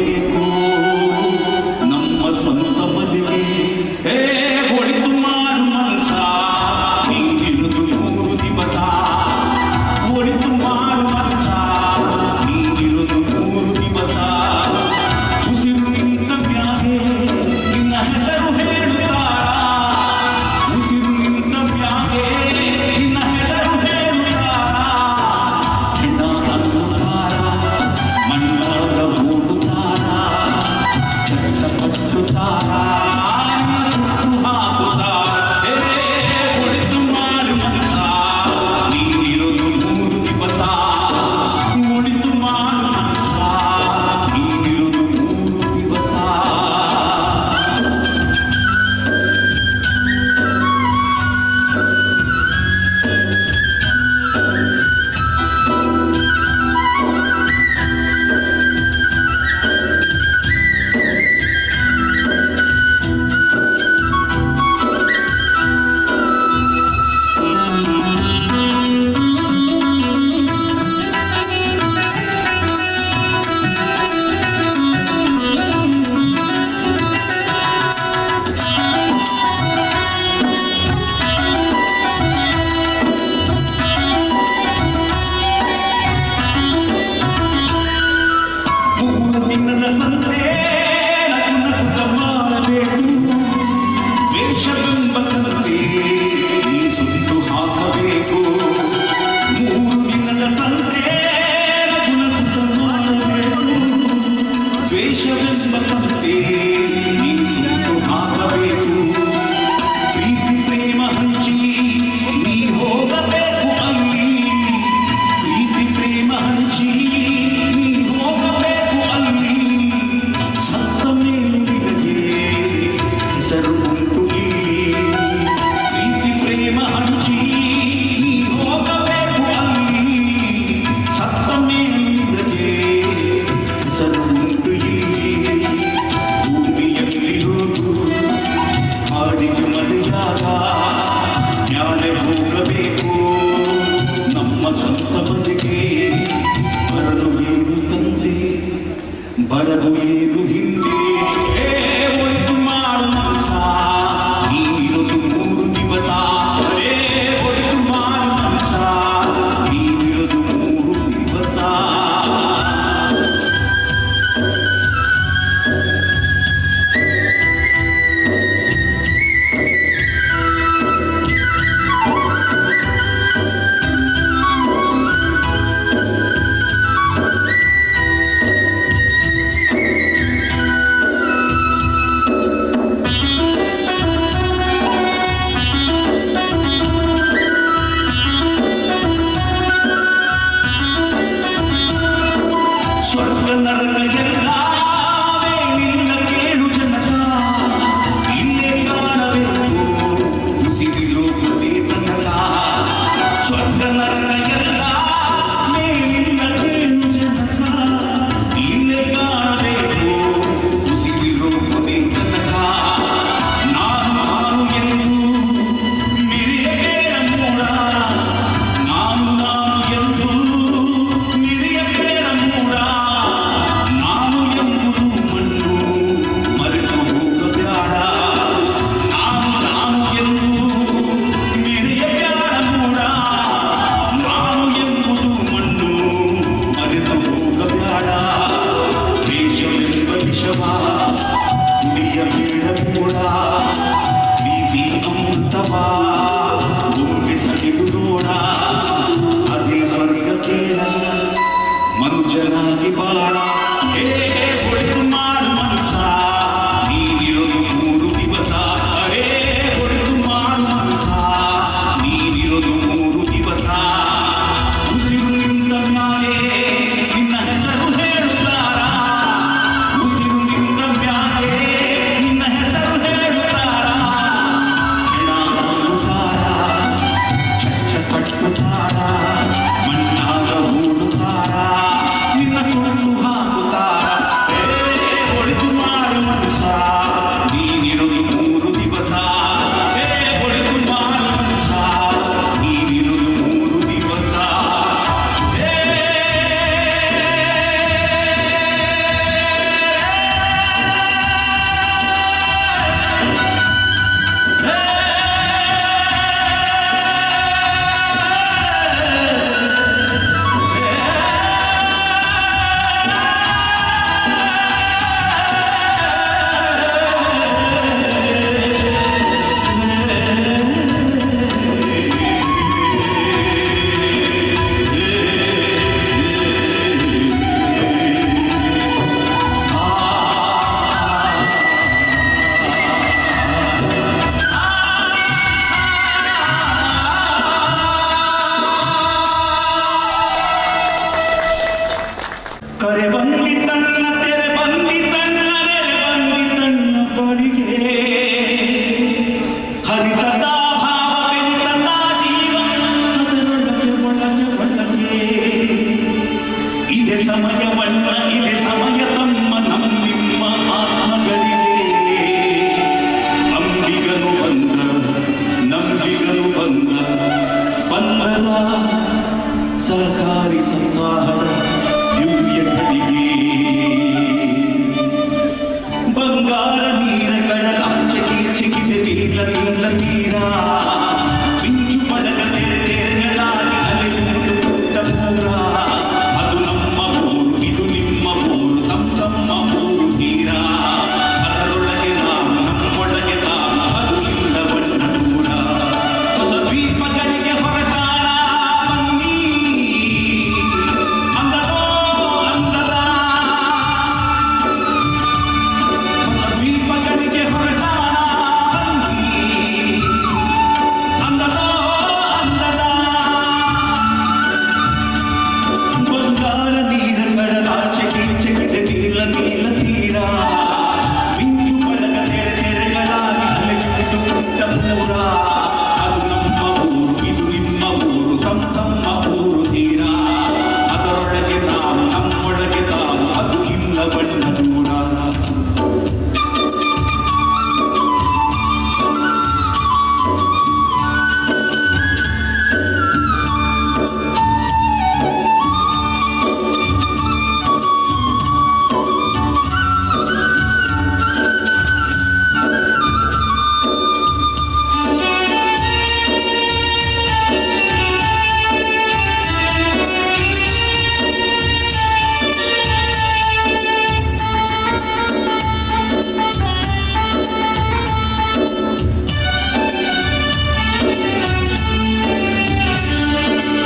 ಹೋಗಬೇಕು ನಮ್ಮ ಸ್ವಂತ ಮನೆಗೆ. ಹೇ ಒಳಿತು ಮಾಡು ಮನುಷ್ಯ ನೀನಿರುವುದು 3 ದಿವಸ. ಒಳಿತು ಮಾಡು ಮನುಷ್ಯ ನೀನಿರುವುದು 3 ದಿವಸ. ಉಸಿರು ನಿಂತ ಮ್ಯಾಗೆ ನಿನ್ನ ಹೆಸರು ಹೇಳುತ್ತಾರ. ಉಸಿರು ನಿಂತ ಮ್ಯಾಗೆ ನಿನ್ನ ಹೆಸರು ಹೇಳುತ್ತಾರ. ಹೆಣ ಅನ್ನುತ್ತಾರ, ಮಣ್ಣಾಗ ಓಡುತ್ತಾರ, ಚಟ್ಟ ಕಟ್ಟುತ್ತಾರ, ಸುಟ್ಟು ಹಾಕುತ್ತಾರ. ಒಳಿತು ಮಾಡು ಮನುಷ್ಯ ನೀನಿರೋದು 3 ದಿವಸ. ಒಳಿತು ಮಾಡು ಮನುಷ್ಯ ನೀನಿರೋದು 3 ದಿವಸ. ದಿನದ ಸಂತೆ ನಗುನಗುತ್ತ ಮಾಡಬೇಕು. ವೇಷವೆಂಬ ತಂತೆ ನೀ ಸುಟ್ಟು ಹಾಕಬೇಕು. 3 ದಿನದ ಸಂತೆ ನಗುನಗುತ್ತ ಮಾಡಬೇಕು. ವೇಷವೆಂಬ ತಂತೆ ನೀ ಸುಟ್ಟು ಹಾಕಬೇಕು. ಪ್ರೀತಿ ಪ್ರೇಮ ಹಂಚಿ ನೀ ಹೋಗಬೇಕು ಅಲ್ಲಿ. ಪ್ರೀತಿ ಪ್ರೇಮ ಹಂಚಿ ನೀ ಹೋಗಬೇಕು ಅಲ್ಲಿ. ಸತ್ತ ಮೇಲೂ ನಿನಗೆ ಹೆಸರು ಉಂಟು ಇಲ್ಲಿ. ಪ್ರೀತಿ ಪ್ರೇಮ ಹಂಚಿ ನೀ ಹೋಗಬೇಕು ಅಲ್ಲಿ. ಸತ್ತ ಮೇಲೂ ನಿನಗೆ ಹೆಸರು ಉಂಟು ಇಲ್ಲಿ. ಭೂಮಿಯಲ್ಲಿರೋದು ಹಾಡಿಗೆ ಮರೆಯಾಗ ಮ್ಯಾಲೆ ಹೋಗಬೇಕು ನಮ್ಮ ಸ್ವಂತ ಮನೆಗೆ. ಬರದು ಏನು ತಂದೆ ಬರದು ಏನು ಹಿಂದೆ. ಒಳಿತು ಮಾಡು ಮನುಷ್ಯ ನೀನಿರೋದು 3 ದಿವಸ. ಒಳಿತು ಮಾಡು ಮನುಷ್ಯ ನೀನಿರೋದು 3 ದಿವಸ. ಸ್ವರ್ಗ ನರಕ ಎಲ್ಲವೇ ನಿನ್ನ ಕೇಳು ಜನಕ. ಇಲ್ಲೇ ಕಾಣಬೇಕು ಉಸಿರಿರೋಗುವುದೇ ತನಕ. ಸ್ವರ್ಗ ನರಕ ಎಲ್ಲವೇ ನಿನ್ನ ಕೇಳು ಜನಕ. ಇಲ್ಲೇ ಕಾಣಬೇಕು ಉಸಿರಿರೋಗುವುದೇ ತನಕ. ನಾನು ಎಂದು ಮಿರಿಯಬೇಡ ಮೂಡ. ನಾನು ಎಂದು ಮಿರಿಯಬೇಡ ಮೂಡ. ನಾನು ಎಂಬುದು ಮಣ್ಣು ಮರೆತು ಹೋಗಬೇಡ. ನಾನು ಎಂದು ಮೆರೆಯಬೇಡ ಮೂಡ. ನಾನು ಎಂಬುದು ಮಣ್ಣು ಮರೆತು ಹೋಗಬೇಡ. ದೇಶವೆಂಬ ವಿಷವ ಕುಡಿಯಬೇಡ ಮೂಡ. ಪ್ರೀತಿ ಅಮೃತವ ಒಮ್ಮೆ ಸವಿದು ನೋಡ. ಅದೇ ಸ್ವರ್ಗ ಕೇಳ ಮನುಜನಾಗಿ ಬಾಳ. ಒಳಿತು ಮಾಡು ಮನುಷ್ಯ ನೀನಿರೋದು 3 ದಿವಸ. ಒಳಿತು ಮಾಡು ಮನುಷ್ಯ ನೀನಿರೋದು 3 ದಿವಸ. ಉಸಿರು ನಿಂತ ಮ್ಯಾಲೆ ನಿನ್ನ ಹೆಸರು ಹೇಳುತ್ತಾರ. ಉಸಿರು ನಿಂತ ಮ್ಯಾಲೆ ನಿನ್ನ ಹೆಸರು ಹೇಳುತ್ತಾರ. ಹೆಣ ಅನ್ನುತ್ತಾರ, ಚಟ್ಟ ಕಟ್ಟುತ್ತಾರ, ಮಣ್ಣಾಗ ಓಡುತ್ತಾರ, ನಿನ್ನ ಸುಟ್ಟು ಹಾಕುತ್ತಾರ. ಬಂದಿತಣ್ಣ ತೆರೆ ಬಂದಿತಣ್ಣ ನೆರೆ ಬಂದಿತಣ್ಣ ಬಳಿಗೆ ಹರಿತದ ಭಾವ ಬೆರಿತದ ಜೀವ ಅದರೊಳಗೆ ಒಳಗೆ ಒಳಗೆ ಇದೆ ಸಮಯವಣ್ಣ ಇದೆ ಸಮಯ ತಮ್ಮ ನಮ್ಮಿಮ್ಮ ಆತ್ಮಗಳಿಗೆ ಅಂಬಿಗನು ಬಂದ ನಂಬಿಗನು ಬಂದ ಬಂಧದ ಸಹಕಾರಿ ಸಂವಾಹದ ದಿವ್ಯ ಘಳಿಗೆ ಬಂಗಾರ ನೀರ ಕಡಲಾಚೆ ಕೀಚೆಗಿದೆ ನೀಲ ನೀಲ ತೀರ ಮಿಂಚು ಪಡಗ ತೆರೆ ತೆರೆಗಳಾಗಿ ಅಲೆಯುವುದು ಪುಟ್ಟ ಪೂರ ಅದು ನಮ್ಮ ಊರು ಇದು ನಿಮ್ಮ ಊರು ತಮ್ಮ ಊರು ತೀರ ಅದರೊಳಗೆ ನಾವು ನಮ್ಮೊಳಗೆ ತಾನು ಅದು ಇಲ್ಲವನ್ನ ದೂರ ಹೊಸ ದ್ವೀಪಗಳಿಗೆ ಹೊರಟಾಳ ಬನ್ನಿ ಅಂದದೋ ಅಂದದ ಹೊಸ ದ್ವೀಪಗಳಿಗೆ ಹೊರಟಾಳ ಬನ್ನಿ ಅಂದದೋ ಅಂದದ ಬಂಗಾರ ನೀರ ಕಡಲಾಚೆ ಕೀಚೆಗಿದೆ ನೀಲ ನೀಲ ತೀರ ಮಿಂಚು ಪಡಗ ತೆರೆ ತೆರೆಗಳಾಗಿ ಅಲೆಯುವುದು ಪುಟ್ಟ ಪೂರ ಅದು ನಮ್ಮ ಊರು ಇದು ನಿಮ್ಮ ಊರು ತಮ್ಮ ಊರು ತೀರ ಅದರೊಳಗೆ ನಾವು ನಮ್ಮೊಳಗೆ ತಾವು ಅದು ಇಲ್ಲವನ್ನ ದೂರ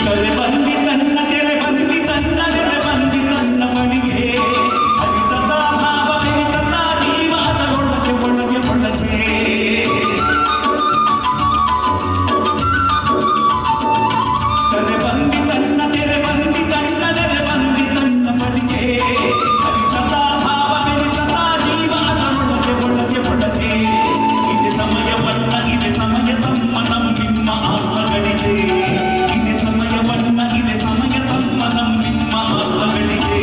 ತೆರೆ ಬಂದಿತಣ್ಣ ತೆರೆ ಬಂದಿತಣ್ಣ ನೆರೆ ಬಂದಿತಣ್ಣ ಬಳಿಗೆ ಹರಿತದ ಭಾವ ಬೆರಿತದ ಜೀವ ಅದರೊಳಗೆ ಒಳಗೆ ಒಳಗೆ ತೆರೆ ಬಂದಿತಣ್ಣ ತೆರೆ ಬಂದಿತಣ್ಣ ನೆರೆ ಬಂದಿತಣ್ಣ ಬಳಿಗೆ ಹರಿತದ ಭಾವ ಬೆರಿತದ ಜೀವ ಅದರೊಳಗೆ ಒಳಗೆ ಒಳಗೆ ಇದೆ ಸಮಯವನ್ನ ಇದೆ ಸಮಯ ತಮ್ಮ ನಮ್ಮಿಮ್ಮ ಆತ್ಮಗಳಿಗೆ ಇದೆ ಸಮಯವನ್ನ ಇದೆ ಸಮಯ ತಮ್ಮ ನಮ್ಮಿಮ್ಮ ಆತ್ಮಗಳಿಗೆ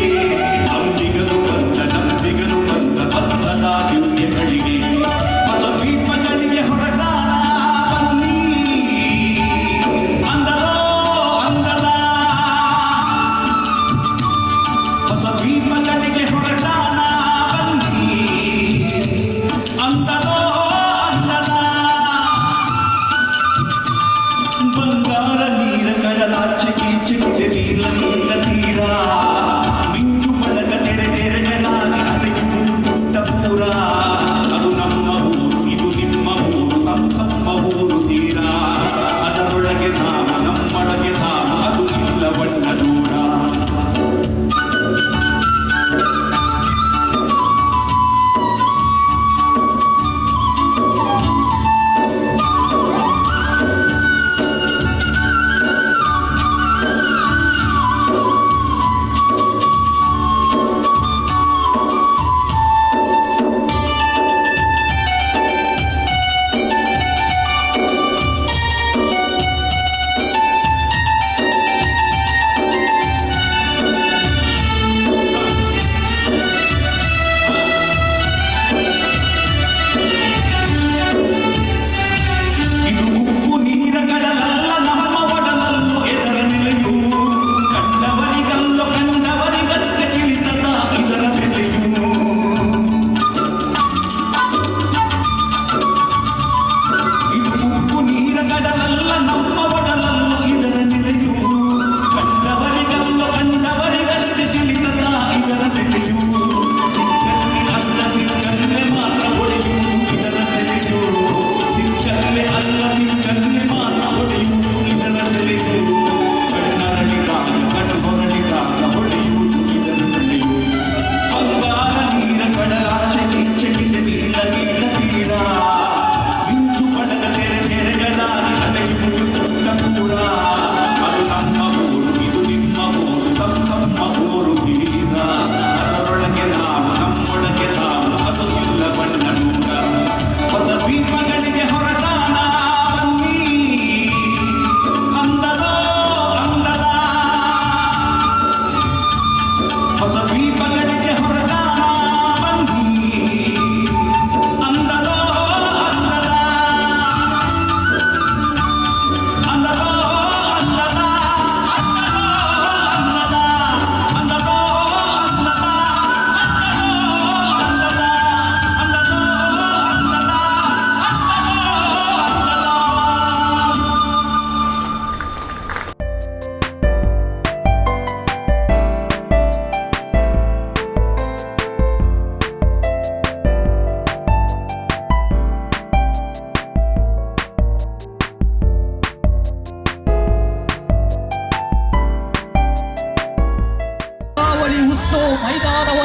ಅಂಬಿಗನು ಬಂದ ನಂಬಿಗನು ಬಂದ ಬಂಧದ ದಿವ್ಯಗಳಿಗೆ ಹೊಸ ದ್ವೀಪಗಳಿಗೆ ಹೊರಟಾಳ ಬನ್ನಿ ಅಂದದೋ ಅಂದದ ಹೊಸ ದ್ವೀಪಗಳಿಗೆ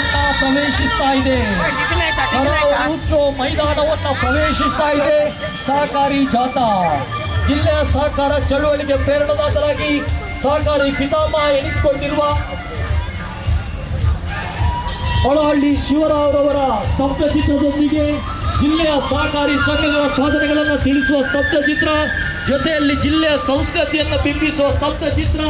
ಮೈದಾನವನ್ನ ಪ್ರವೇಶಿಸ್ತಾ ಇದೆ. ಉತ್ಸವ ಮೈದಾನವನ್ನ ಪ್ರವೇಶಿಸ್ತಾ ಇದೆ ಸಹಕಾರಿ ಜಾಥಾ. ಜಿಲ್ಲೆಯ ಸಹಕಾರ ಚಳುವಳಿಗೆ ಪ್ರೇರಣಾದಾತರಾಗಿ ಸಹಕಾರಿ ಪಿತಾಮಹ ಎನಿಸಿಕೊಂಡಿರುವ ಹೊಳಹಳ್ಳಿ ಶಿವರಾವ್ರವರ ಸ್ತಬ್ಧಚಿತ್ರದೊಂದಿಗೆ ಜಿಲ್ಲೆಯ ಸಹಕಾರಿ ಸಂಘಗಳ ಸಾಧನೆಗಳನ್ನು ತಿಳಿಸುವ ಸ್ತಬ್ಧಚಿತ್ರ, ಜೊತೆಯಲ್ಲಿ ಜಿಲ್ಲೆಯ ಸಂಸ್ಕೃತಿಯನ್ನು ಬಿಂಬಿಸುವ ಸ್ತಬ್ಧಚಿತ್ರ.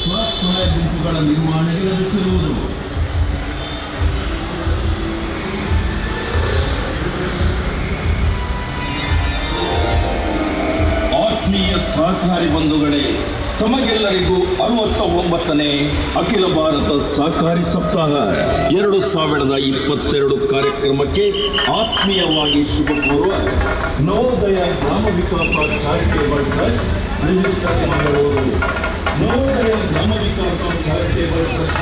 ಸ್ವಸಹಾಯ ಗುಂಪುಗಳ ನಿರ್ವಹಣೆಗೆ ಲಭಿಸಿರುವುದು. ಆತ್ಮೀಯ ಸಹಕಾರಿ ಬಂಧುಗಳೇ, ತಮಗೆಲ್ಲರಿಗೂ 69ನೇ ಅಖಿಲ ಭಾರತ ಸಹಕಾರಿ ಸಪ್ತಾಹ 2022 ಕಾರ್ಯಕ್ರಮಕ್ಕೆ ಆತ್ಮೀಯವಾಗಿ ಶುಭ ಕೋರುವ ನವೋದಯ ಗ್ರಾಮ ವಿಕಾಸ charitable trust register Mangaluru. Navodaya ಗ್ರಾಮ ವಿಕಾಸ ಚಾರಿಟೇಬಲ್ ಟ್ರಸ್ಟ್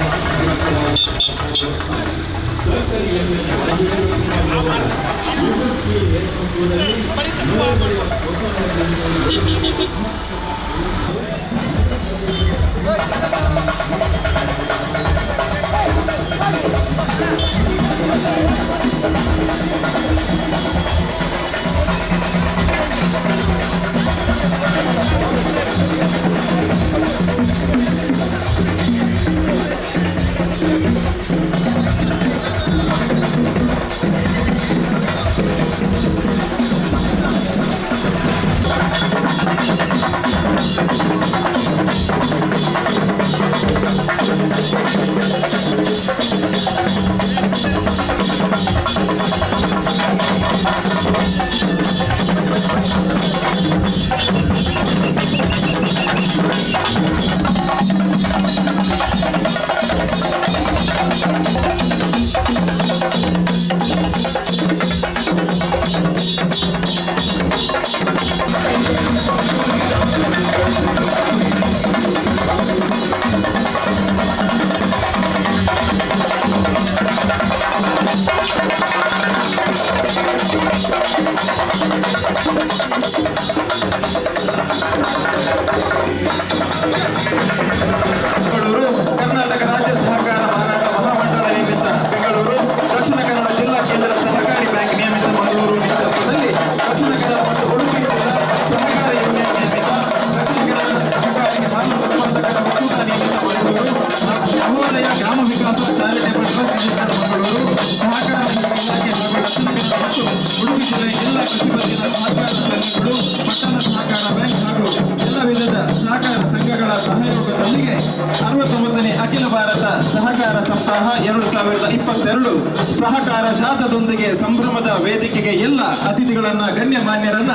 ಉಡುಪಿ ಜಿಲ್ಲೆಯ ಎಲ್ಲ ಕೃಷಿ ಪತ್ತಿನ ಸಹಕಾರ ಸಂಘಗಳು, ಪಟ್ಟಣ ಸಹಕಾರ ಬ್ಯಾಂಕ್ ಹಾಗೂ ಎಲ್ಲ ವಿಧದ ಸಹಕಾರ ಸಂಘಗಳ ಸಹಯೋಗದೊಂದಿಗೆ 69ನೇ ಅಖಿಲ ಭಾರತ ಸಹಕಾರ ಸಪ್ತಾಹ 2022 ಸಹಕಾರ ಜಾಥಾದೊಂದಿಗೆ ಸಂಭ್ರಮದ ವೇದಿಕೆಗೆ ಎಲ್ಲ ಅತಿಥಿಗಳನ್ನ ಗಣ್ಯಮಾನ್ಯರನ್ನ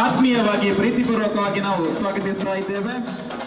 ಆತ್ಮೀಯವಾಗಿ ಪ್ರೀತಿಪೂರ್ವಕವಾಗಿ ನಾವು ಸ್ವಾಗತಿಸ್ತಾ ಇದ್ದೇವೆ.